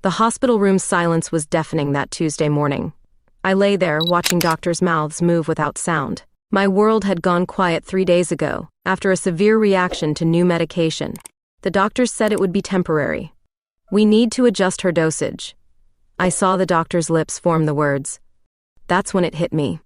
The hospital room's silence was deafening that Tuesday morning. I lay there, watching doctors' mouths move without sound. My world had gone quiet 3 days ago, after a severe reaction to new medication. The doctors said it would be temporary. We need to adjust her dosage. I saw the doctor's lips form the words. That's when it hit me.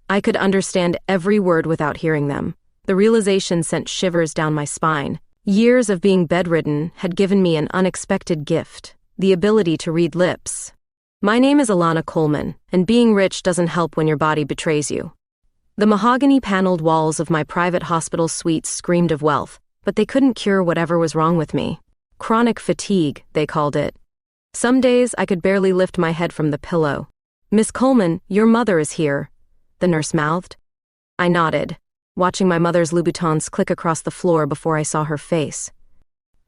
I could understand every word without hearing them. The realization sent shivers down my spine. Years of being bedridden had given me an unexpected gift, the ability to read lips. My name is Alana Coleman, and being rich doesn't help when your body betrays you. The mahogany-paneled walls of my private hospital suite screamed of wealth, but they couldn't cure whatever was wrong with me. Chronic fatigue, they called it. Some days I could barely lift my head from the pillow. "Miss Coleman, your mother is here," the nurse mouthed. I nodded, watching my mother's Louboutins click across the floor before I saw her face.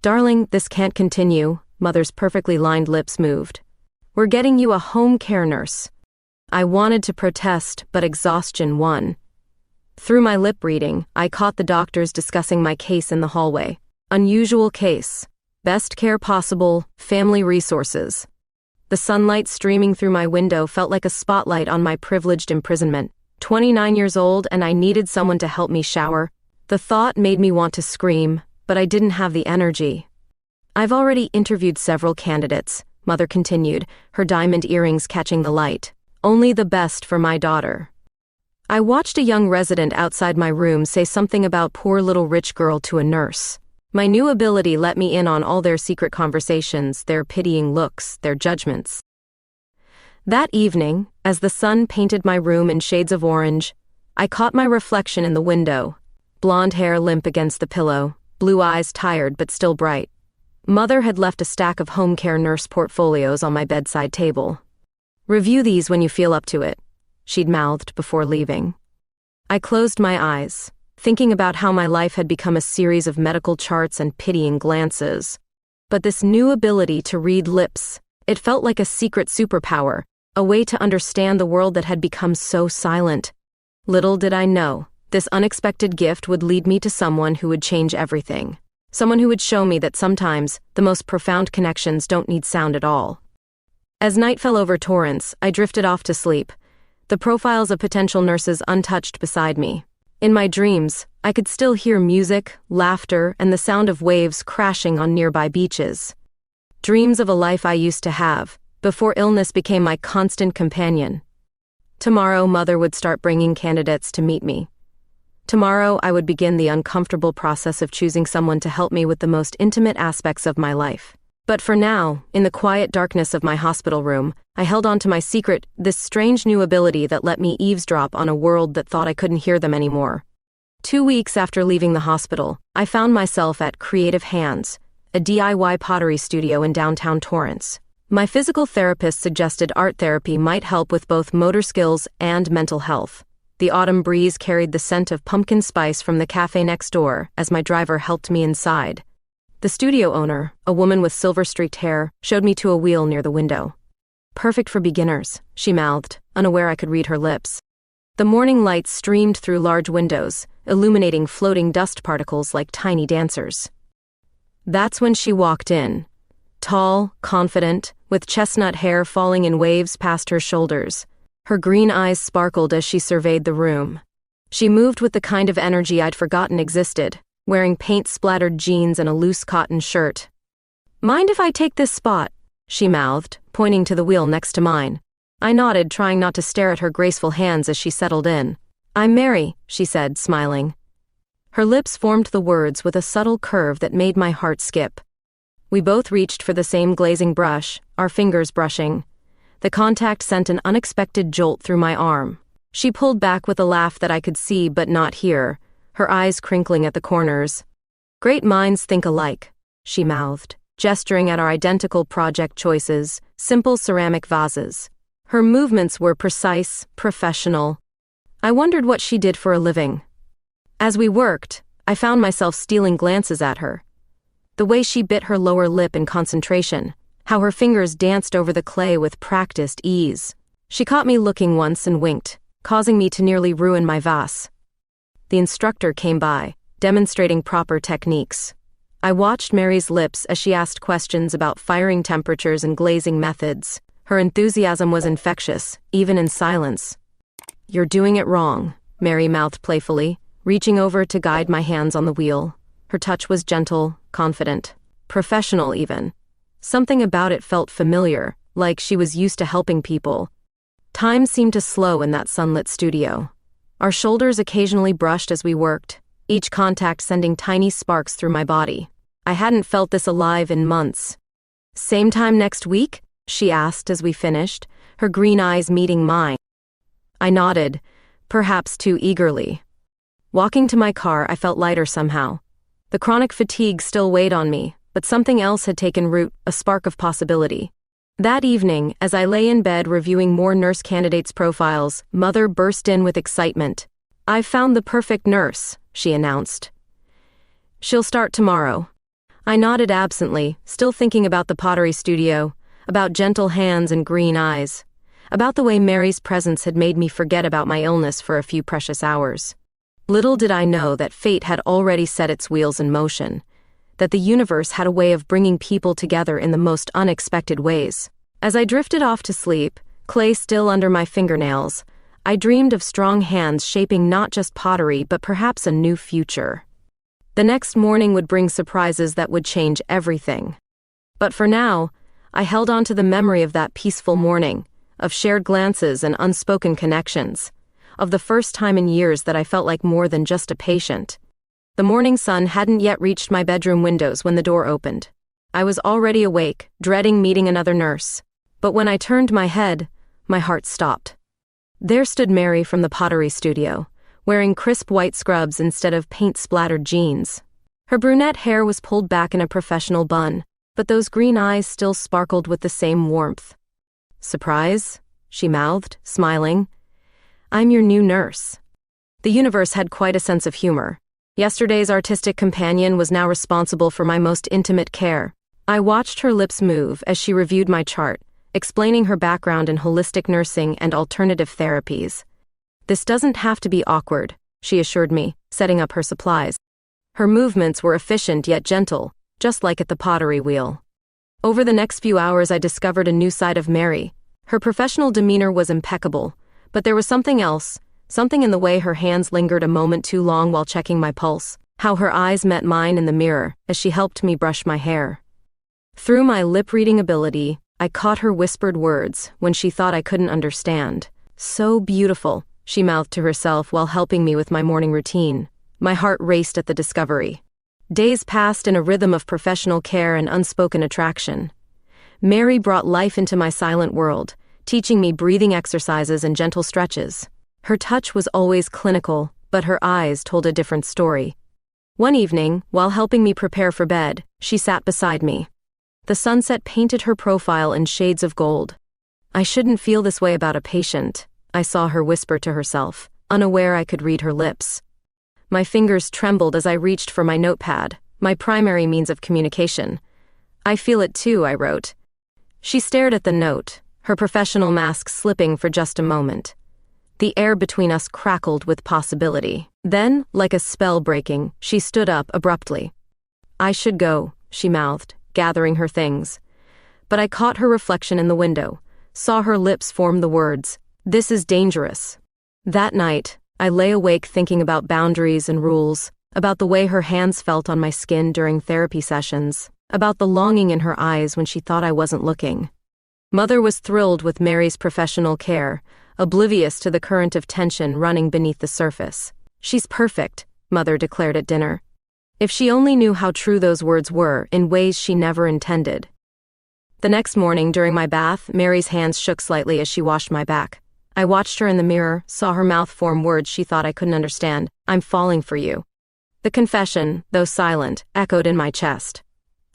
"Darling, this can't continue," Mother's perfectly lined lips moved. "We're getting you a home care nurse." I wanted to protest, but exhaustion won. Through my lip reading, I caught the doctors discussing my case in the hallway. Unusual case. Best care possible, family resources. The sunlight streaming through my window felt like a spotlight on my privileged imprisonment. 29 years old, and I needed someone to help me shower. The thought made me want to scream, but I didn't have the energy. "I've already interviewed several candidates," Mother continued, her diamond earrings catching the light. "Only the best for my daughter." I watched a young resident outside my room say something about poor little rich girl to a nurse. My new ability let me in on all their secret conversations, their pitying looks, their judgments. That evening, as the sun painted my room in shades of orange, I caught my reflection in the window. Blonde hair limp against the pillow, blue eyes tired but still bright. Mother had left a stack of home care nurse portfolios on my bedside table. "Review these when you feel up to it," she'd mouthed before leaving. I closed my eyes, thinking about how my life had become a series of medical charts and pitying glances. But this new ability to read lips, it felt like a secret superpower, a way to understand the world that had become so silent. Little did I know, this unexpected gift would lead me to someone who would change everything. Someone who would show me that sometimes the most profound connections don't need sound at all. As night fell over Torrance, I drifted off to sleep, the profiles of potential nurses untouched beside me. In my dreams, I could still hear music, laughter, and the sound of waves crashing on nearby beaches. Dreams of a life I used to have, before illness became my constant companion. Tomorrow, Mother would start bringing candidates to meet me. Tomorrow, I would begin the uncomfortable process of choosing someone to help me with the most intimate aspects of my life. But for now, in the quiet darkness of my hospital room, I held on to my secret, this strange new ability that let me eavesdrop on a world that thought I couldn't hear them anymore. 2 weeks after leaving the hospital, I found myself at Creative Hands, a DIY pottery studio in downtown Torrance. My physical therapist suggested art therapy might help with both motor skills and mental health. The autumn breeze carried the scent of pumpkin spice from the cafe next door as my driver helped me inside. The studio owner, a woman with silver-streaked hair, showed me to a wheel near the window. "Perfect for beginners," she mouthed, unaware I could read her lips. The morning light streamed through large windows, illuminating floating dust particles like tiny dancers. That's when she walked in. Tall, confident, with chestnut hair falling in waves past her shoulders. Her green eyes sparkled as she surveyed the room. She moved with the kind of energy I'd forgotten existed, wearing paint-splattered jeans and a loose cotton shirt. "Mind if I take this spot?" she mouthed, pointing to the wheel next to mine. I nodded, trying not to stare at her graceful hands as she settled in. "I'm Mary," she said, smiling. Her lips formed the words with a subtle curve that made my heart skip. We both reached for the same glazing brush, our fingers brushing. The contact sent an unexpected jolt through my arm. She pulled back with a laugh that I could see but not hear, her eyes crinkling at the corners. "Great minds think alike," she mouthed, gesturing at our identical project choices, simple ceramic vases. Her movements were precise, professional. I wondered what she did for a living. As we worked, I found myself stealing glances at her. The way she bit her lower lip in concentration, how her fingers danced over the clay with practiced ease. She caught me looking once and winked, causing me to nearly ruin my vase. The instructor came by, demonstrating proper techniques. I watched Mary's lips as she asked questions about firing temperatures and glazing methods. Her enthusiasm was infectious, even in silence. "You're doing it wrong," Mary mouthed playfully, reaching over to guide my hands on the wheel. Her touch was gentle, confident, professional even. Something about it felt familiar, like she was used to helping people. Time seemed to slow in that sunlit studio. Our shoulders occasionally brushed as we worked, each contact sending tiny sparks through my body. I hadn't felt this alive in months. "Same time next week?" she asked as we finished, her green eyes meeting mine. I nodded, perhaps too eagerly. Walking to my car, I felt lighter somehow. The chronic fatigue still weighed on me, but something else had taken root, a spark of possibility. That evening, as I lay in bed reviewing more nurse candidates' profiles, Mother burst in with excitement. "I've found the perfect nurse," she announced. "She'll start tomorrow." I nodded absently, still thinking about the Pottery studio, about gentle hands and green eyes, about the way Mary's presence had made me forget about my illness for a few precious hours. Little did I know that fate had already set its wheels in motion, that the universe had a way of bringing people together in the most unexpected ways. As I drifted off to sleep, clay still under my fingernails, I dreamed of strong hands shaping not just pottery but perhaps a new future. The next morning would bring surprises that would change everything. But for now, I held on to the memory of that peaceful morning, of shared glances and unspoken connections, of the first time in years that I felt like more than just a patient. The morning sun hadn't yet reached my bedroom windows when the door opened. I was already awake, dreading meeting another nurse. But when I turned my head, my heart stopped. There stood Mary from the Pottery studio, wearing crisp white scrubs instead of paint-splattered jeans. Her brunette hair was pulled back in a professional bun, but those green eyes still sparkled with the same warmth. "Surprise?" she mouthed, smiling. "I'm your new nurse." The universe had quite a sense of humor. Yesterday's artistic companion was now responsible for my most intimate care. I watched her lips move as she reviewed my chart, explaining her background in holistic nursing and alternative therapies. "This doesn't have to be awkward," she assured me, setting up her supplies. Her movements were efficient yet gentle, just like at the pottery wheel. Over the next few hours I discovered a new side of Mary. Her professional demeanor was impeccable, but there was something else, something in the way her hands lingered a moment too long while checking my pulse, how her eyes met mine in the mirror as she helped me brush my hair. Through my lip-reading ability, I caught her whispered words when she thought I couldn't understand. "So beautiful," she mouthed to herself while helping me with my morning routine. My heart raced at the discovery. Days passed in a rhythm of professional care and unspoken attraction. Mary brought life into my silent world, teaching me breathing exercises and gentle stretches. Her touch was always clinical, but her eyes told a different story. One evening, while helping me prepare for bed, she sat beside me. The sunset painted her profile in shades of gold. "I shouldn't feel this way about a patient," I saw her whisper to herself, unaware I could read her lips. My fingers trembled as I reached for my notepad, my primary means of communication. "I feel it too," I wrote. She stared at the note, her professional mask slipping for just a moment. The air between us crackled with possibility. Then, like a spell breaking, she stood up abruptly. "I should go," she mouthed, gathering her things. But I caught her reflection in the window, saw her lips form the words, "This is dangerous." That night, I lay awake thinking about boundaries and rules, about the way her hands felt on my skin during therapy sessions, about the longing in her eyes when she thought I wasn't looking. Mother was thrilled with Mary's professional care, oblivious to the current of tension running beneath the surface. "She's perfect," Mother declared at dinner. If she only knew how true those words were, in ways she never intended. The next morning, during my bath, Mary's hands shook slightly as she washed my back. I watched her in the mirror, saw her mouth form words she thought I couldn't understand. "I'm falling for you." The confession, though silent, echoed in my chest.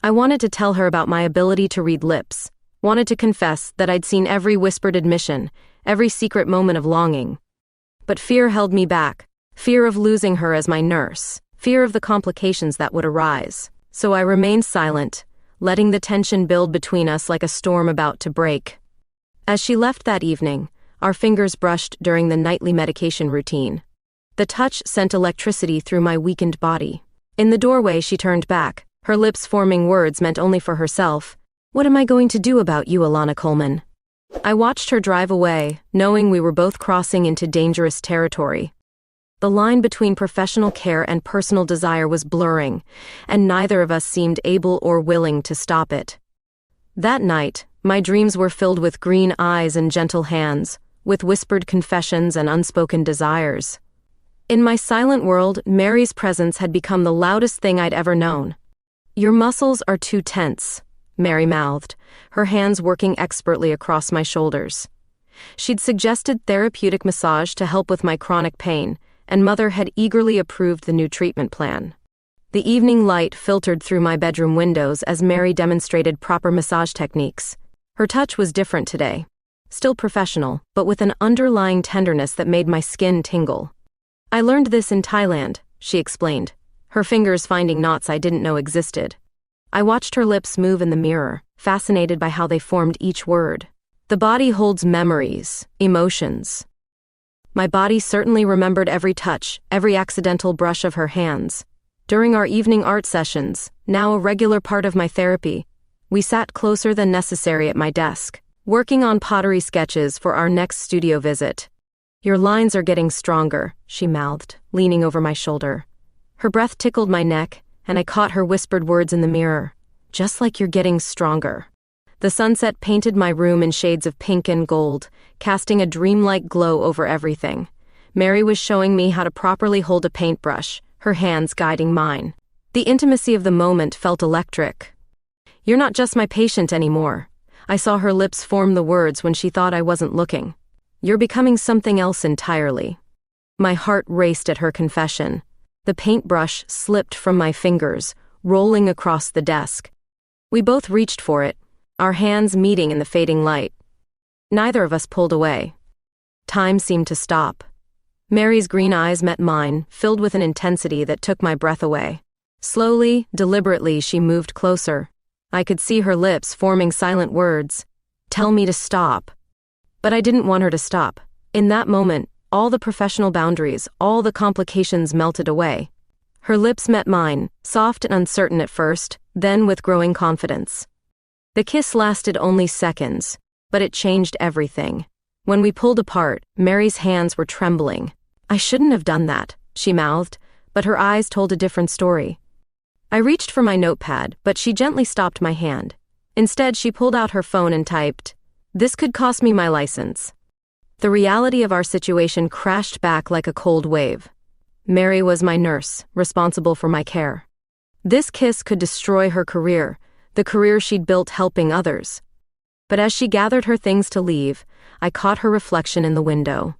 I wanted to tell her about my ability to read lips, wanted to confess that I'd seen every whispered admission, every secret moment of longing. But fear held me back, fear of losing her as my nurse, fear of the complications that would arise. So I remained silent, letting the tension build between us like a storm about to break. As she left that evening, our fingers brushed during the nightly medication routine. The touch sent electricity through my weakened body. In the doorway, she turned back, her lips forming words meant only for herself. "What am I going to do about you, Alana Coleman?" I watched her drive away, knowing we were both crossing into dangerous territory. The line between professional care and personal desire was blurring, and neither of us seemed able or willing to stop it. That night, my dreams were filled with green eyes and gentle hands, with whispered confessions and unspoken desires. In my silent world, Mary's presence had become the loudest thing I'd ever known. "Your muscles are too tense," Mary mouthed, her hands working expertly across my shoulders. She'd suggested therapeutic massage to help with my chronic pain, and Mother had eagerly approved the new treatment plan. The evening light filtered through my bedroom windows as Mary demonstrated proper massage techniques. Her touch was different today. Still professional, but with an underlying tenderness that made my skin tingle. "I learned this in Thailand," she explained, her fingers finding knots I didn't know existed. I watched her lips move in the mirror, fascinated by how they formed each word. The body holds memories, emotions. My body certainly remembered every touch, every accidental brush of her hands. During our evening art sessions, now a regular part of my therapy, we sat closer than necessary at my desk, working on pottery sketches for our next studio visit. "Your lines are getting stronger," she mouthed, leaning over my shoulder. Her breath tickled my neck, and I caught her whispered words in the mirror. "Just like you're getting stronger." The sunset painted my room in shades of pink and gold, casting a dreamlike glow over everything. Mary was showing me how to properly hold a paintbrush, her hands guiding mine. The intimacy of the moment felt electric. "You're not just my patient anymore." I saw her lips form the words when she thought I wasn't looking. "You're becoming something else entirely." My heart raced at her confession. The paintbrush slipped from my fingers, rolling across the desk. We both reached for it, our hands meeting in the fading light. Neither of us pulled away. Time seemed to stop. Mary's green eyes met mine, filled with an intensity that took my breath away. Slowly, deliberately, she moved closer. I could see her lips forming silent words. "Tell me to stop." But I didn't want her to stop. In that moment, all the professional boundaries, all the complications melted away. Her lips met mine, soft and uncertain at first, then with growing confidence. The kiss lasted only seconds, but it changed everything. When we pulled apart, Mary's hands were trembling. "I shouldn't have done that," she mouthed, but her eyes told a different story. I reached for my notepad, but she gently stopped my hand. Instead, she pulled out her phone and typed, "This could cost me my license." The reality of our situation crashed back like a cold wave. Mary was my nurse, responsible for my care. This kiss could destroy her career, the career she'd built helping others. But as she gathered her things to leave, I caught her reflection in the window.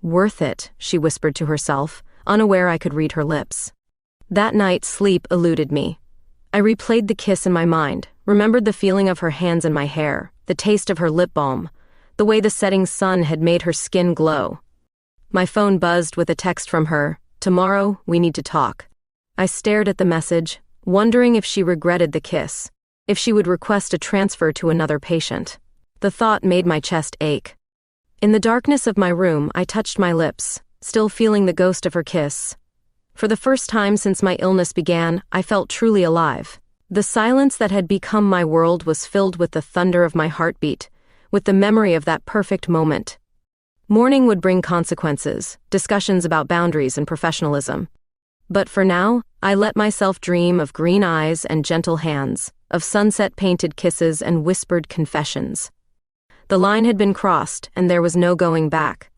"Worth it," she whispered to herself, unaware I could read her lips. That night, sleep eluded me. I replayed the kiss in my mind, remembered the feeling of her hands in my hair, the taste of her lip balm, the way the setting sun had made her skin glow. My phone buzzed with a text from her, "Tomorrow, we need to talk." I stared at the message, wondering if she regretted the kiss, if she would request a transfer to another patient. The thought made my chest ache. In the darkness of my room, I touched my lips, still feeling the ghost of her kiss. For the first time since my illness began, I felt truly alive. The silence that had become my world was filled with the thunder of my heartbeat, with the memory of that perfect moment. Morning would bring consequences, discussions about boundaries and professionalism. But for now, I let myself dream of green eyes and gentle hands, of sunset-painted kisses and whispered confessions. The line had been crossed, and there was no going back.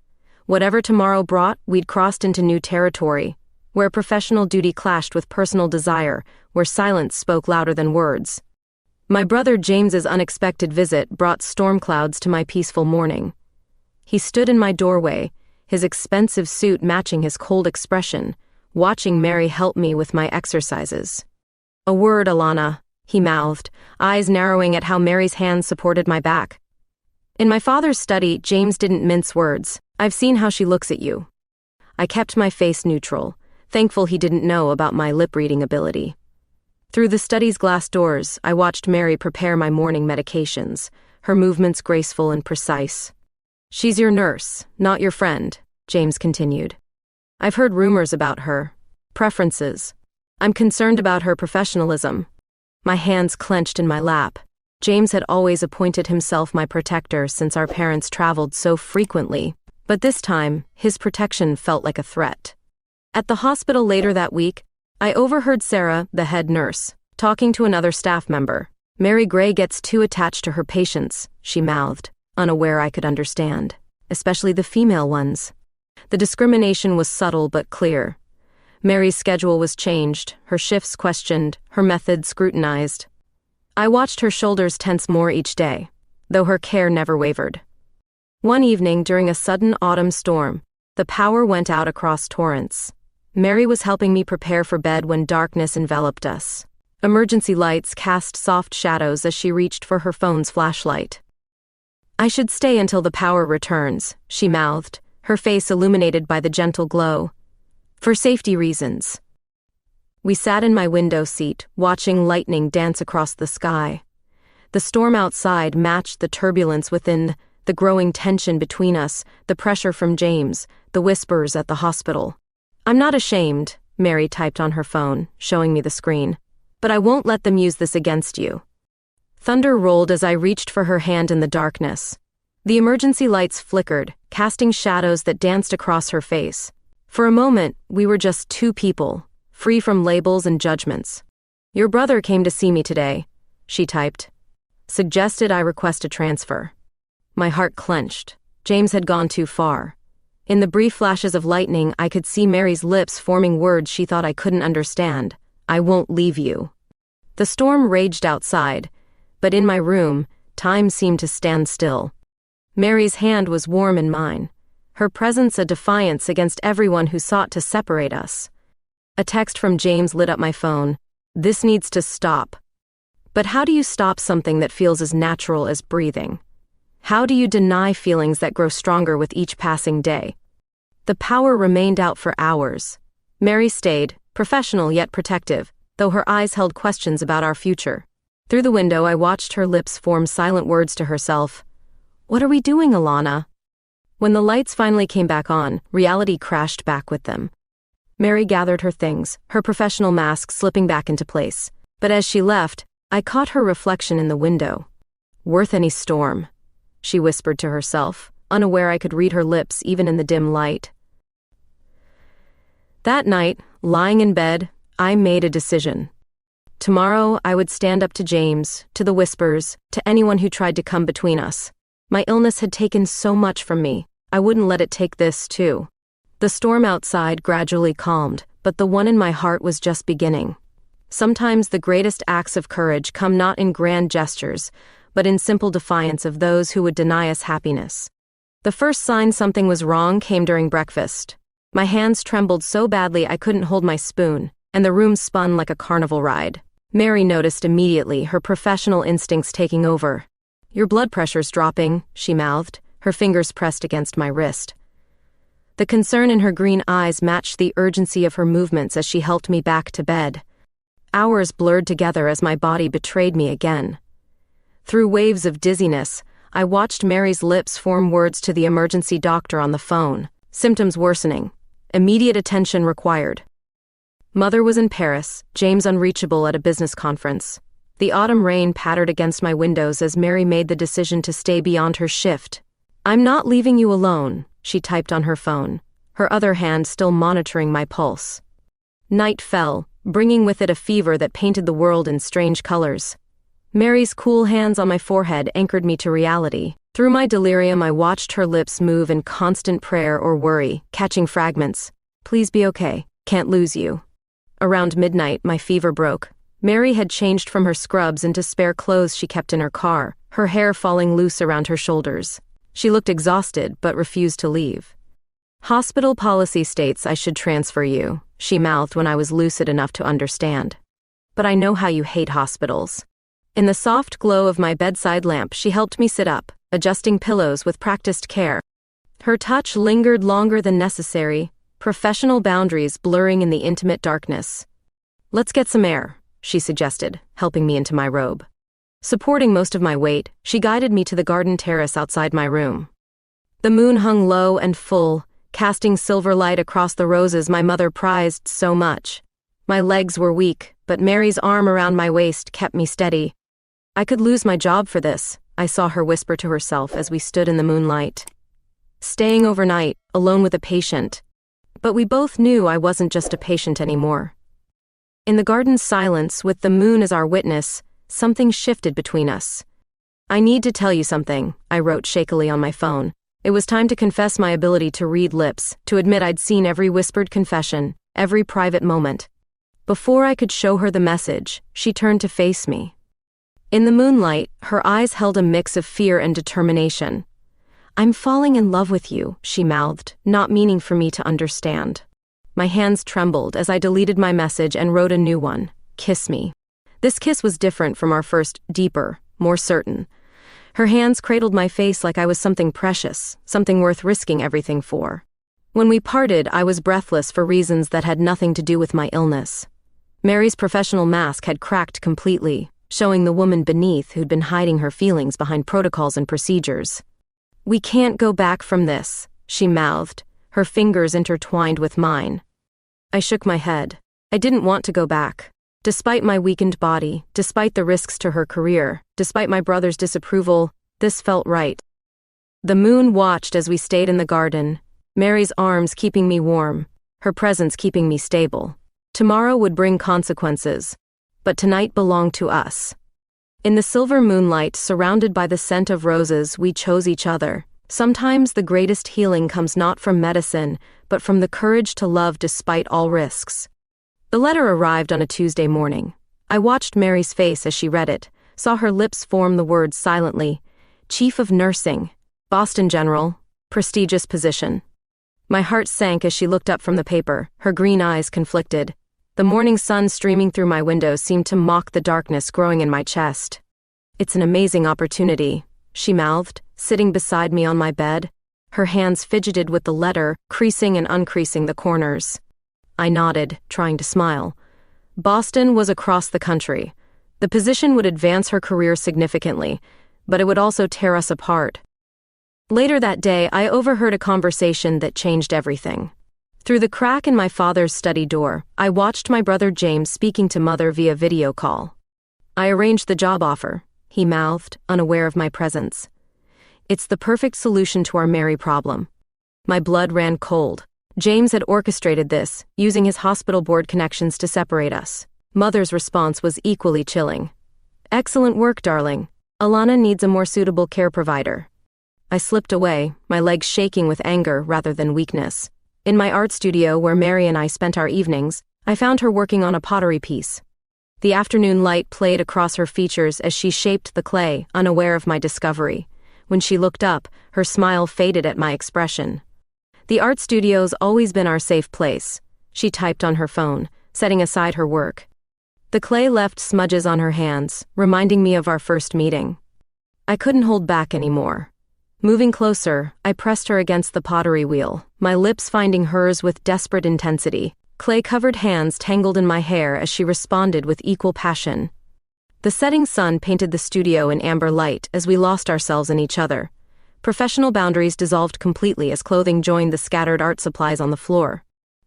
Whatever tomorrow brought, we'd crossed into new territory, where professional duty clashed with personal desire, where silence spoke louder than words. My brother James's unexpected visit brought storm clouds to my peaceful morning. He stood in my doorway, his expensive suit matching his cold expression, watching Mary help me with my exercises. "A word, Alana," he mouthed, eyes narrowing at how Mary's hands supported my back. In my father's study, James didn't mince words. "I've seen how she looks at you." I kept my face neutral, thankful he didn't know about my lip-reading ability. Through the study's glass doors, I watched Mary prepare my morning medications, her movements graceful and precise. "She's your nurse, not your friend," James continued. "I've heard rumors about her preferences. I'm concerned about her professionalism." My hands clenched in my lap. James had always appointed himself my protector since our parents traveled so frequently, but this time, his protection felt like a threat. At the hospital later that week, I overheard Sarah, the head nurse, talking to another staff member. "Mary Gray gets too attached to her patients," she mouthed, unaware I could understand, especially the female ones. The discrimination was subtle but clear. Mary's schedule was changed, her shifts questioned, her methods scrutinized. I watched her shoulders tense more each day, though her care never wavered. One evening during a sudden autumn storm, the power went out across Torrance. Mary was helping me prepare for bed when darkness enveloped us. Emergency lights cast soft shadows as she reached for her phone's flashlight. "I should stay until the power returns," she mouthed, her face illuminated by the gentle glow. "For safety reasons." We sat in my window seat, watching lightning dance across the sky. The storm outside matched the turbulence within, the growing tension between us, the pressure from James, the whispers at the hospital. "I'm not ashamed," Mary typed on her phone, showing me the screen. "But I won't let them use this against you." Thunder rolled as I reached for her hand in the darkness. The emergency lights flickered, casting shadows that danced across her face. For a moment, we were just two people, free from labels and judgments. "Your brother came to see me today," she typed. "Suggested I request a transfer." My heart clenched. James had gone too far. In the brief flashes of lightning, I could see Mary's lips forming words she thought I couldn't understand. "I won't leave you." The storm raged outside, but in my room, time seemed to stand still. Mary's hand was warm in mine, her presence a defiance against everyone who sought to separate us. A text from James lit up my phone. "This needs to stop." But how do you stop something that feels as natural as breathing? How do you deny feelings that grow stronger with each passing day? The power remained out for hours. Mary stayed, professional yet protective, though her eyes held questions about our future. Through the window, I watched her lips form silent words to herself. "What are we doing, Alana?" When the lights finally came back on, reality crashed back with them. Mary gathered her things, her professional mask slipping back into place. But as she left, I caught her reflection in the window. "Worth any storm," she whispered to herself, unaware I could read her lips even in the dim light. That night, lying in bed, I made a decision. Tomorrow, I would stand up to James, to the whispers, to anyone who tried to come between us. My illness had taken so much from me, I wouldn't let it take this, too. The storm outside gradually calmed, but the one in my heart was just beginning. Sometimes the greatest acts of courage come not in grand gestures, but in simple defiance of those who would deny us happiness. The first sign something was wrong came during breakfast. My hands trembled so badly I couldn't hold my spoon, and the room spun like a carnival ride. Mary noticed immediately, her professional instincts taking over. "Your blood pressure's dropping," she mouthed, her fingers pressed against my wrist. The concern in her green eyes matched the urgency of her movements as she helped me back to bed. Hours blurred together as my body betrayed me again. Through waves of dizziness, I watched Mary's lips form words to the emergency doctor on the phone. Symptoms worsening. Immediate attention required. Mother was in Paris, James unreachable at a business conference. The autumn rain pattered against my windows as Mary made the decision to stay beyond her shift. "I'm not leaving you alone," she typed on her phone, her other hand still monitoring my pulse. Night fell, bringing with it a fever that painted the world in strange colors. Mary's cool hands on my forehead anchored me to reality. Through my delirium, I watched her lips move in constant prayer or worry, catching fragments. "Please be okay. Can't lose you." Around midnight, my fever broke. Mary had changed from her scrubs into spare clothes she kept in her car, her hair falling loose around her shoulders. She looked exhausted, but refused to leave. "Hospital policy states I should transfer you," she mouthed when I was lucid enough to understand. "But I know how you hate hospitals." In the soft glow of my bedside lamp, she helped me sit up, adjusting pillows with practiced care. Her touch lingered longer than necessary, professional boundaries blurring in the intimate darkness. "Let's get some air," she suggested, helping me into my robe. Supporting most of my weight, she guided me to the garden terrace outside my room. The moon hung low and full, casting silver light across the roses my mother prized so much. My legs were weak, but Mary's arm around my waist kept me steady. I could lose my job for this, I saw her whisper to herself as we stood in the moonlight. Staying overnight, alone with a patient. But we both knew I wasn't just a patient anymore. In the garden's silence, with the moon as our witness, something shifted between us. I need to tell you something, I wrote shakily on my phone. It was time to confess my ability to read lips, to admit I'd seen every whispered confession, every private moment. Before I could show her the message, she turned to face me. In the moonlight, her eyes held a mix of fear and determination. "I'm falling in love with you," she mouthed, not meaning for me to understand. My hands trembled as I deleted my message and wrote a new one. "Kiss me." This kiss was different from our first, deeper, more certain. Her hands cradled my face like I was something precious, something worth risking everything for. When we parted, I was breathless for reasons that had nothing to do with my illness. Mary's professional mask had cracked completely, showing the woman beneath who'd been hiding her feelings behind protocols and procedures. "We can't go back from this," she mouthed, her fingers intertwined with mine. I shook my head. I didn't want to go back. Despite my weakened body, despite the risks to her career, despite my brother's disapproval, this felt right. The moon watched as we stayed in the garden, Mary's arms keeping me warm, her presence keeping me stable. Tomorrow would bring consequences, but tonight belonged to us. In the silver moonlight, surrounded by the scent of roses, we chose each other. Sometimes the greatest healing comes not from medicine, but from the courage to love despite all risks. The letter arrived on a Tuesday morning. I watched Mary's face as she read it, saw her lips form the words silently. Chief of Nursing, Boston General, prestigious position. My heart sank as she looked up from the paper, her green eyes conflicted. The morning sun streaming through my window seemed to mock the darkness growing in my chest. "It's an amazing opportunity," she mouthed, sitting beside me on my bed. Her hands fidgeted with the letter, creasing and uncreasing the corners. I nodded, trying to smile. Boston was across the country. The position would advance her career significantly, but it would also tear us apart. Later that day, I overheard a conversation that changed everything. Through the crack in my father's study door, I watched my brother James speaking to Mother via video call. "I arranged the job offer," he mouthed, unaware of my presence. "It's the perfect solution to our Mary problem." My blood ran cold. James had orchestrated this, using his hospital board connections to separate us. Mother's response was equally chilling. "Excellent work, darling. Alana needs a more suitable care provider." I slipped away, my legs shaking with anger rather than weakness. In my art studio, where Mary and I spent our evenings, I found her working on a pottery piece. The afternoon light played across her features as she shaped the clay, unaware of my discovery. When she looked up, her smile faded at my expression. "The art studio's always been our safe place," she typed on her phone, setting aside her work. The clay left smudges on her hands, reminding me of our first meeting. I couldn't hold back anymore. Moving closer, I pressed her against the pottery wheel, my lips finding hers with desperate intensity. Clay-covered hands tangled in my hair as she responded with equal passion. The setting sun painted the studio in amber light as we lost ourselves in each other. Professional boundaries dissolved completely as clothing joined the scattered art supplies on the floor.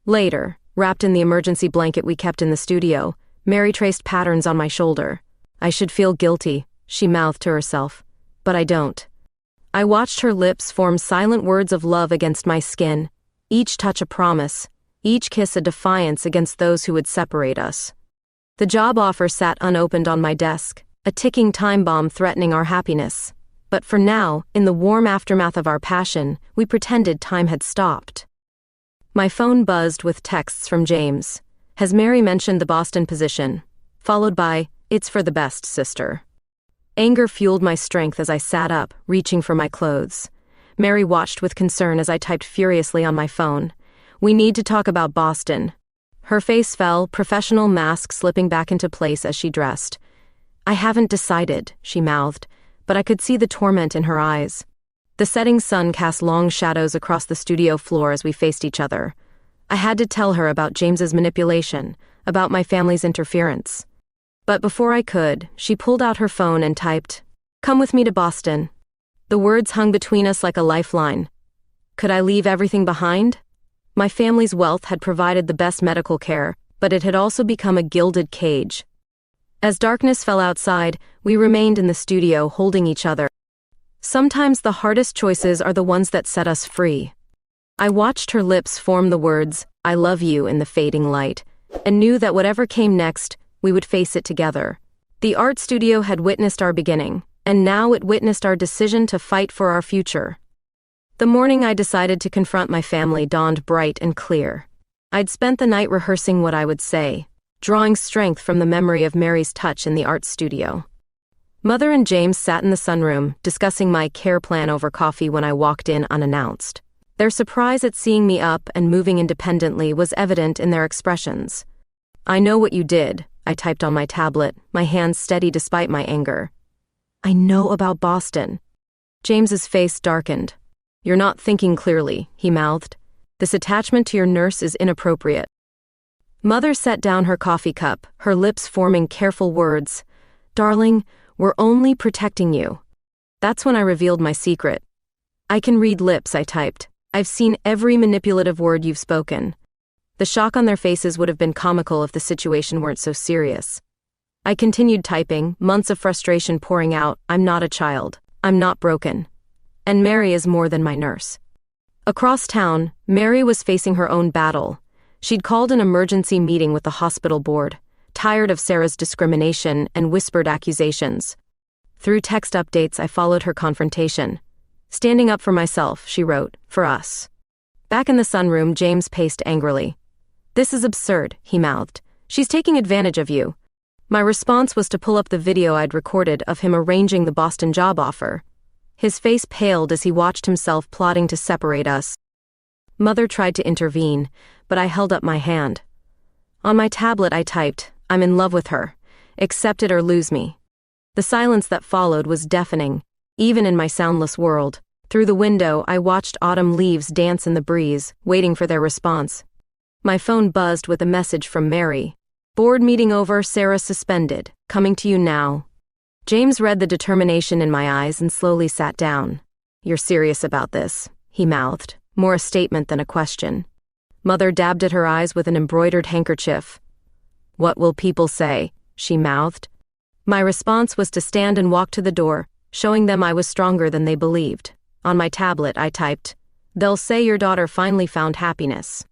Later, wrapped in the emergency blanket we kept in the studio, Mary traced patterns on my shoulder. "I should feel guilty," she mouthed to herself, "but I don't." I watched her lips form silent words of love against my skin, each touch a promise, each kiss a defiance against those who would separate us. The job offer sat unopened on my desk, a ticking time bomb threatening our happiness. But for now, in the warm aftermath of our passion, we pretended time had stopped. My phone buzzed with texts from James. "Has Mary mentioned the Boston position?" Followed by, "It's for the best, sister." Anger fueled my strength as I sat up, reaching for my clothes. Mary watched with concern as I typed furiously on my phone. "We need to talk about Boston." Her face fell, professional mask slipping back into place as she dressed. "I haven't decided," she mouthed, but I could see the torment in her eyes. The setting sun cast long shadows across the studio floor as we faced each other. I had to tell her about James's manipulation, about my family's interference. But before I could, she pulled out her phone and typed, "Come with me to Boston." The words hung between us like a lifeline. Could I leave everything behind? My family's wealth had provided the best medical care, but it had also become a gilded cage. As darkness fell outside, we remained in the studio holding each other. Sometimes the hardest choices are the ones that set us free. I watched her lips form the words, "I love you," in the fading light, and knew that whatever came next, we would face it together. The art studio had witnessed our beginning, and now it witnessed our decision to fight for our future. The morning I decided to confront my family dawned bright and clear. I'd spent the night rehearsing what I would say, drawing strength from the memory of Mary's touch in the art studio. Mother and James sat in the sunroom, discussing my care plan over coffee when I walked in unannounced. Their surprise at seeing me up and moving independently was evident in their expressions. "I know what you did," I typed on my tablet, my hands steady despite my anger. "I know about Boston." James's face darkened. "You're not thinking clearly," he mouthed. "This attachment to your nurse is inappropriate." Mother set down her coffee cup, her lips forming careful words. "Darling, we're only protecting you." That's when I revealed my secret. "I can read lips," I typed. "I've seen every manipulative word you've spoken." The shock on their faces would have been comical if the situation weren't so serious. I continued typing, months of frustration pouring out. "I'm not a child. I'm not broken. And Mary is more than my nurse." Across town, Mary was facing her own battle. She'd called an emergency meeting with the hospital board, tired of Sarah's discrimination and whispered accusations. Through text updates, I followed her confrontation. "Standing up for myself," she wrote, "for us." Back in the sunroom, James paced angrily. "This is absurd," he mouthed. "She's taking advantage of you." My response was to pull up the video I'd recorded of him arranging the Boston job offer. His face paled as he watched himself plotting to separate us. Mother tried to intervene, but I held up my hand. On my tablet I typed, "I'm in love with her. Accept it or lose me." The silence that followed was deafening, even in my soundless world. Through the window, I watched autumn leaves dance in the breeze, waiting for their response. My phone buzzed with a message from Mary. "Board meeting over, Sarah suspended. Coming to you now." James read the determination in my eyes and slowly sat down. "You're serious about this," he mouthed, more a statement than a question. Mother dabbed at her eyes with an embroidered handkerchief. "What will people say?" she mouthed. My response was to stand and walk to the door, showing them I was stronger than they believed. On my tablet, I typed, "They'll say your daughter finally found happiness."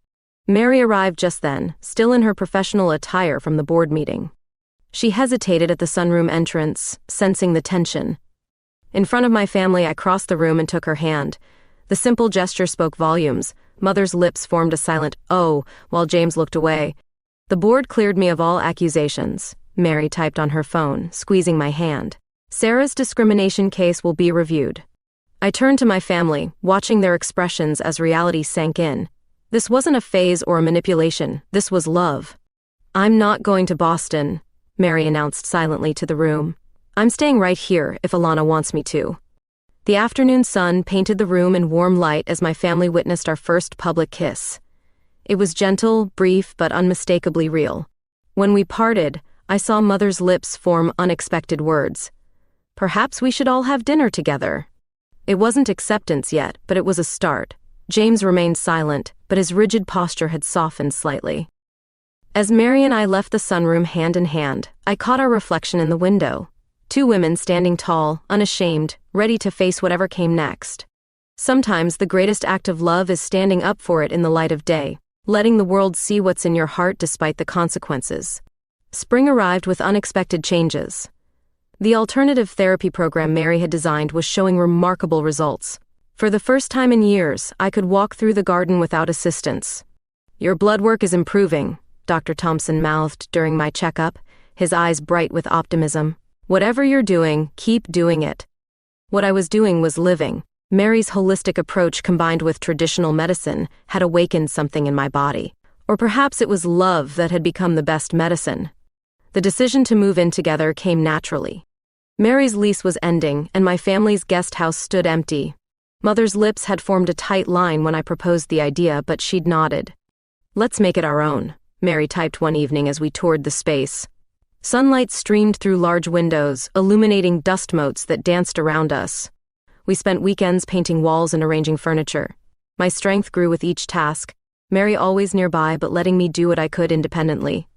Mary arrived just then, still in her professional attire from the board meeting. She hesitated at the sunroom entrance, sensing the tension. In front of my family, I crossed the room and took her hand. The simple gesture spoke volumes. Mother's lips formed a silent "oh" while James looked away. "The board cleared me of all accusations," Mary typed on her phone, squeezing my hand. "Sarah's discrimination case will be reviewed." I turned to my family, watching their expressions as reality sank in. This wasn't a phase or a manipulation, this was love. "I'm not going to Boston," Mary announced silently to the room. "I'm staying right here if Alana wants me to." The afternoon sun painted the room in warm light as my family witnessed our first public kiss. It was gentle, brief, but unmistakably real. When we parted, I saw Mother's lips form unexpected words. "Perhaps we should all have dinner together." It wasn't acceptance yet, but it was a start. James remained silent, but his rigid posture had softened slightly. As Mary and I left the sunroom hand in hand, I caught our reflection in the window. Two women standing tall, unashamed, ready to face whatever came next. Sometimes the greatest act of love is standing up for it in the light of day, letting the world see what's in your heart despite the consequences. Spring arrived with unexpected changes. The alternative therapy program Mary had designed was showing remarkable results. For the first time in years, I could walk through the garden without assistance. "Your blood work is improving," Dr. Thompson mouthed during my checkup, his eyes bright with optimism. "Whatever you're doing, keep doing it." What I was doing was living. Mary's holistic approach combined with traditional medicine had awakened something in my body. Or perhaps it was love that had become the best medicine. The decision to move in together came naturally. Mary's lease was ending, and my family's guest house stood empty. Mother's lips had formed a tight line when I proposed the idea, but she'd nodded. "Let's make it our own," Mary typed one evening as we toured the space. Sunlight streamed through large windows, illuminating dust motes that danced around us. We spent weekends painting walls and arranging furniture. My strength grew with each task. Mary always nearby but letting me do what I could independently.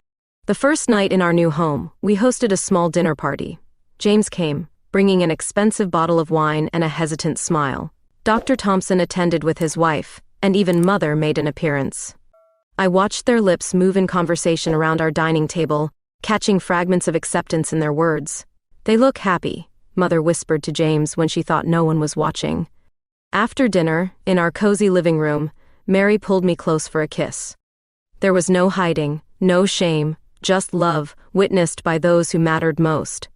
The first night in our new home, we hosted a small dinner party. James came, bringing an expensive bottle of wine and a hesitant smile. Dr. Thompson attended with his wife, and even Mother made an appearance. I watched their lips move in conversation around our dining table, catching fragments of acceptance in their words. "They look happy," Mother whispered to James when she thought no one was watching. After dinner, in our cozy living room, Mary pulled me close for a kiss. There was no hiding, no shame, just love, witnessed by those who mattered most.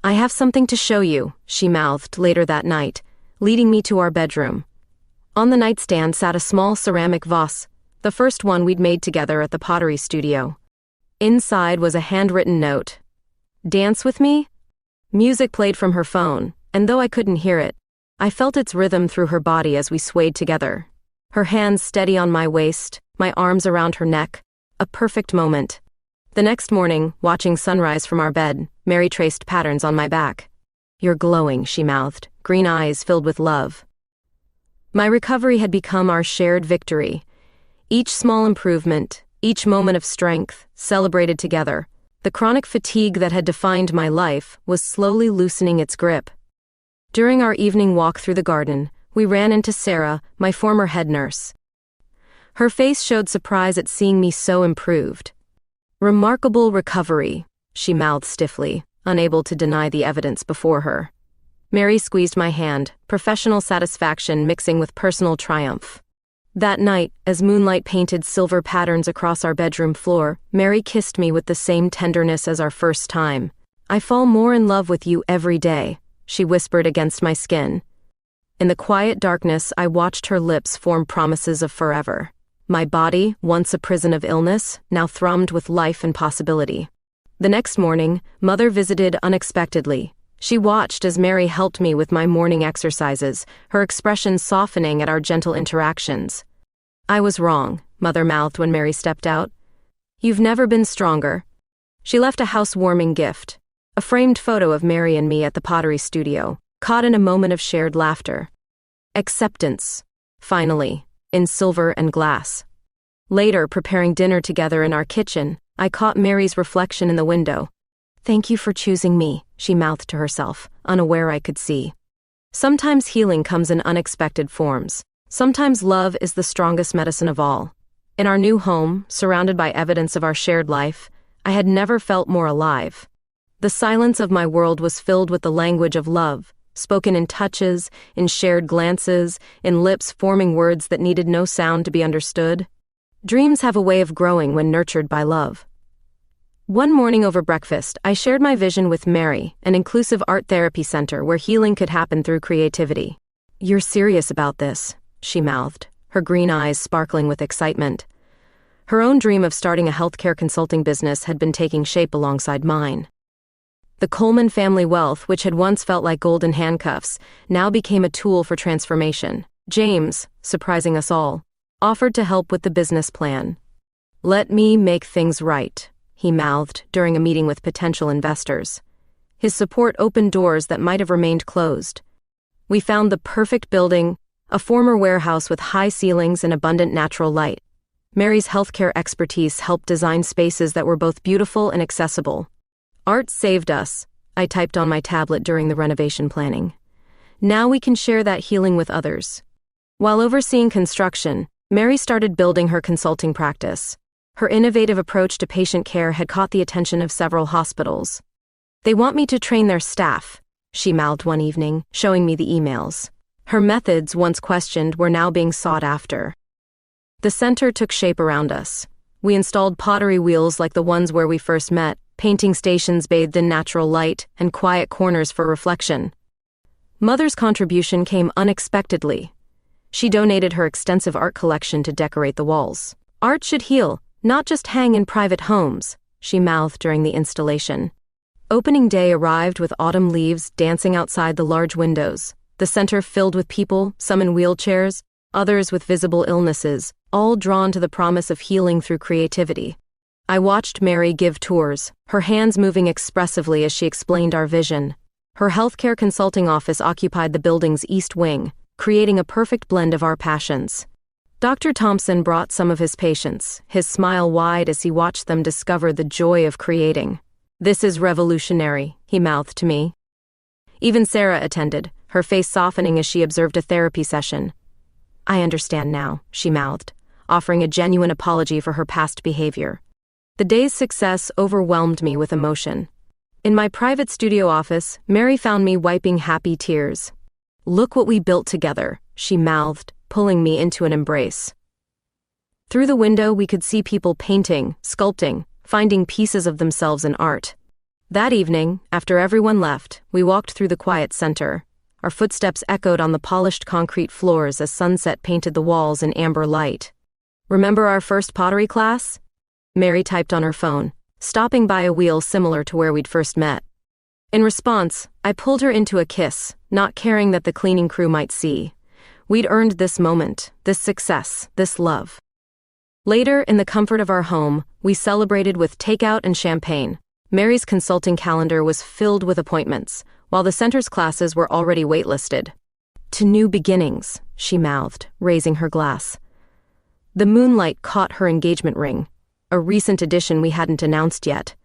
"I have something to show you," she mouthed later that night, leading me to our bedroom. On the nightstand sat a small ceramic vase, the first one we'd made together at the Pottery studio. Inside was a handwritten note. "Dance with me?" Music played from her phone, and though I couldn't hear it, I felt its rhythm through her body as we swayed together. Her hands steady on my waist, my arms around her neck. A perfect moment. The next morning, watching sunrise from our bed, Mary traced patterns on my back. "You're glowing," she mouthed, green eyes filled with love. My recovery had become our shared victory. Each small improvement, each moment of strength, celebrated together. The chronic fatigue that had defined my life was slowly loosening its grip. During our evening walk through the garden, we ran into Sarah, my former head nurse. Her face showed surprise at seeing me so improved. "Remarkable recovery," she mouthed stiffly, unable to deny the evidence before her. Mary squeezed my hand, professional satisfaction mixing with personal triumph. That night, as moonlight painted silver patterns across our bedroom floor, Mary kissed me with the same tenderness as our first time. "I fall more in love with you every day," she whispered against my skin. In the quiet darkness, I watched her lips form promises of forever. My body, once a prison of illness, now thrummed with life and possibility. The next morning, Mother visited unexpectedly. She watched as Mary helped me with my morning exercises, her expression softening at our gentle interactions. "I was wrong," Mother mouthed when Mary stepped out. "You've never been stronger." She left a housewarming gift, a framed photo of Mary and me at the Pottery studio, caught in a moment of shared laughter. Acceptance, finally, in silver and glass. Later, preparing dinner together in our kitchen, I caught Mary's reflection in the window. "Thank you for choosing me," she mouthed to herself, unaware I could see. Sometimes healing comes in unexpected forms. Sometimes love is the strongest medicine of all. In our new home, surrounded by evidence of our shared life, I had never felt more alive. The silence of my world was filled with the language of love, spoken in touches, in shared glances, in lips forming words that needed no sound to be understood. Dreams have a way of growing when nurtured by love. One morning over breakfast, I shared my vision with Mary, an inclusive art therapy center where healing could happen through creativity. "You're serious about this," she mouthed, her green eyes sparkling with excitement. Her own dream of starting a healthcare consulting business had been taking shape alongside mine. The Coleman family wealth, which had once felt like golden handcuffs, now became a tool for transformation. James, surprising us all, offered to help with the business plan. "Let me make things right," he mouthed during a meeting with potential investors. His support opened doors that might have remained closed. We found the perfect building, a former warehouse with high ceilings and abundant natural light. Mary's healthcare expertise helped design spaces that were both beautiful and accessible. "Art saved us," I typed on my tablet during the renovation planning. "Now we can share that healing with others." While overseeing construction, Mary started building her consulting practice. Her innovative approach to patient care had caught the attention of several hospitals. "They want me to train their staff," she mouthed one evening, showing me the emails. Her methods, once questioned, were now being sought after. The center took shape around us. We installed pottery wheels like the ones where we first met, painting stations bathed in natural light, and quiet corners for reflection. Mother's contribution came unexpectedly. She donated her extensive art collection to decorate the walls. "Art should heal, not just hang in private homes," she mouthed during the installation. Opening day arrived with autumn leaves dancing outside the large windows, the center filled with people, some in wheelchairs, others with visible illnesses, all drawn to the promise of healing through creativity. I watched Mary give tours, her hands moving expressively as she explained our vision. Her healthcare consulting office occupied the building's east wing, creating a perfect blend of our passions. Dr. Thompson brought some of his patients, his smile wide as he watched them discover the joy of creating. "This is revolutionary," he mouthed to me. Even Sarah attended, her face softening as she observed a therapy session. "I understand now," she mouthed, offering a genuine apology for her past behavior. The day's success overwhelmed me with emotion. In my private studio office, Mary found me wiping happy tears. "Look what we built together," she mouthed, pulling me into an embrace. Through the window, we could see people painting, sculpting, finding pieces of themselves in art. That evening, after everyone left, we walked through the quiet center. Our footsteps echoed on the polished concrete floors as sunset painted the walls in amber light. "Remember our first pottery class?" Mary typed on her phone, stopping by a wheel similar to where we'd first met. In response, I pulled her into a kiss, not caring that the cleaning crew might see. We'd earned this moment, this success, this love. Later, in the comfort of our home, we celebrated with takeout and champagne. Mary's consulting calendar was filled with appointments, while the center's classes were already waitlisted. "To new beginnings," she mouthed, raising her glass. The moonlight caught her engagement ring, a recent addition we hadn't announced yet.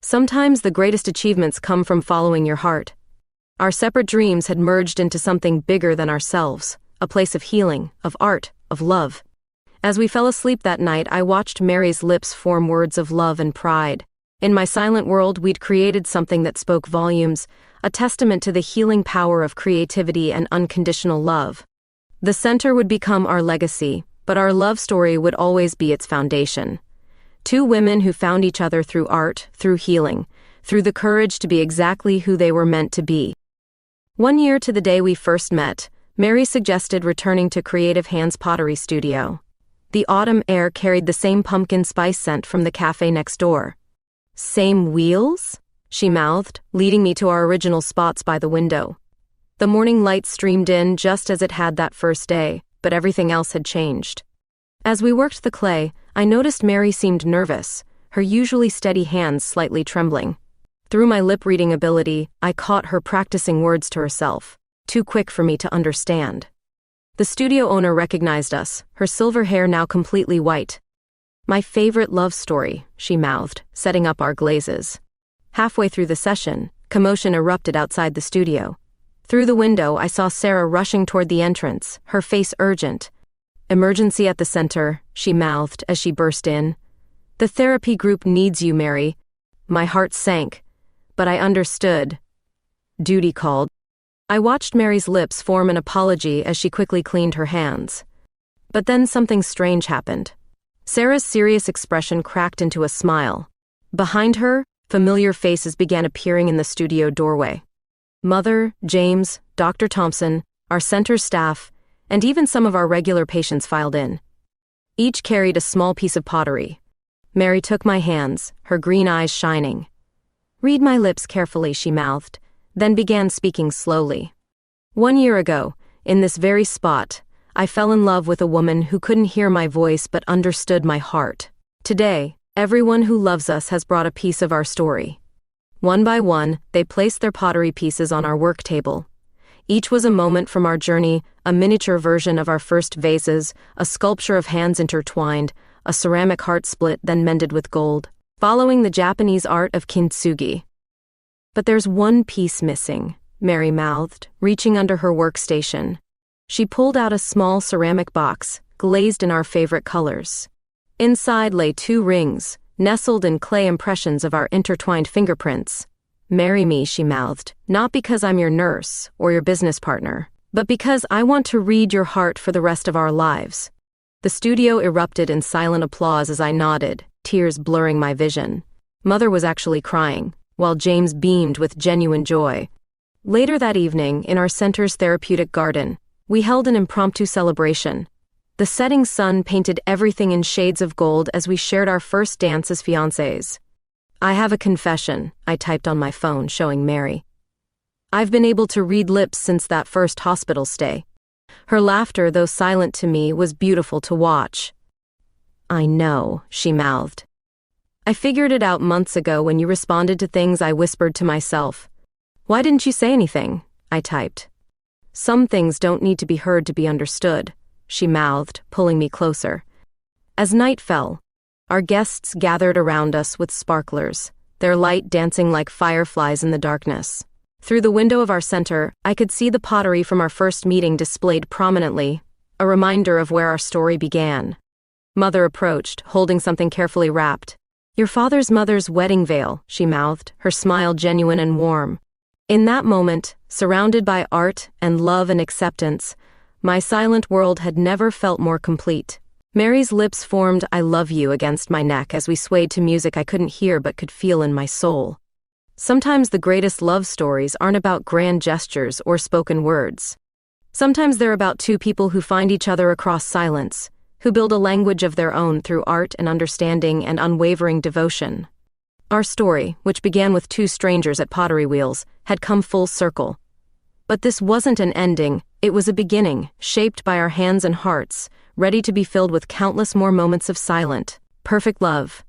Sometimes the greatest achievements come from following your heart. Our separate dreams had merged into something bigger than ourselves, a place of healing, of art, of love. As we fell asleep that night, I watched Mary's lips form words of love and pride. In my silent world, we'd created something that spoke volumes, a testament to the healing power of creativity and unconditional love. The center would become our legacy, but our love story would always be its foundation. Two women who found each other through art, through healing, through the courage to be exactly who they were meant to be. 1 year to the day we first met, Mary suggested returning to Creative Hands Pottery Studio. The autumn air carried the same pumpkin spice scent from the cafe next door. "Same wheels?" she mouthed, leading me to our original spots by the window. The morning light streamed in just as it had that first day, but everything else had changed. As we worked the clay, I noticed Mary seemed nervous, her usually steady hands slightly trembling. Through my lip-reading ability, I caught her practicing words to herself, too quick for me to understand. The studio owner recognized us, her silver hair now completely white. "My favorite love story," she mouthed, setting up our glazes. Halfway through the session, commotion erupted outside the studio. Through the window, I saw Sarah rushing toward the entrance, her face urgent. "Emergency at the center," she mouthed as she burst in. "The therapy group needs you, Mary." My heart sank, but I understood. Duty called. I watched Mary's lips form an apology as she quickly cleaned her hands. But then something strange happened. Sarah's serious expression cracked into a smile. Behind her, familiar faces began appearing in the studio doorway. Mother, James, Dr. Thompson, our center staff, and even some of our regular patients filed in. Each carried a small piece of pottery. Mary took my hands, her green eyes shining. "Read my lips carefully," she mouthed, then began speaking slowly. 1 year ago, in this very spot, I fell in love with a woman who couldn't hear my voice but understood my heart. Today, everyone who loves us has brought a piece of our story. One by one, they placed their pottery pieces on our work table. Each was a moment from our journey, a miniature version of our first vases, a sculpture of hands intertwined, a ceramic heart split then mended with gold, following the Japanese art of kintsugi. "But there's one piece missing," Mary mouthed, reaching under her workstation. She pulled out a small ceramic box, glazed in our favorite colors. Inside lay 2 rings, nestled in clay impressions of our intertwined fingerprints. "Marry me," she mouthed, "not because I'm your nurse or your business partner, but because I want to read your heart for the rest of our lives." The studio erupted in silent applause as I nodded, tears blurring my vision. Mother was actually crying, while James beamed with genuine joy. Later that evening, in our center's therapeutic garden, we held an impromptu celebration. The setting sun painted everything in shades of gold as we shared our first dance as fiancés. "I have a confession," I typed on my phone, showing Mary. "I've been able to read lips since that first hospital stay." Her laughter, though silent to me, was beautiful to watch. "I know," she mouthed. "I figured it out months ago when you responded to things I whispered to myself." "Why didn't you say anything?" I typed. "Some things don't need to be heard to be understood." she mouthed, pulling me closer. As night fell, our guests gathered around us with sparklers, their light dancing like fireflies in the darkness. Through the window of our center, I could see the pottery from our first meeting displayed prominently, a reminder of where our story began. Mother approached, holding something carefully wrapped. "Your father's mother's wedding veil," she mouthed, her smile genuine and warm. In that moment, surrounded by art and love and acceptance, my silent world had never felt more complete. Mary's lips formed "I love you" against my neck as we swayed to music I couldn't hear but could feel in my soul. Sometimes the greatest love stories aren't about grand gestures or spoken words. Sometimes they're about two people who find each other across silence, who build a language of their own through art and understanding and unwavering devotion. Our story, which began with two strangers at pottery wheels, had come full circle. But this wasn't an ending, it was a beginning, shaped by our hands and hearts, ready to be filled with countless more moments of silent, perfect love.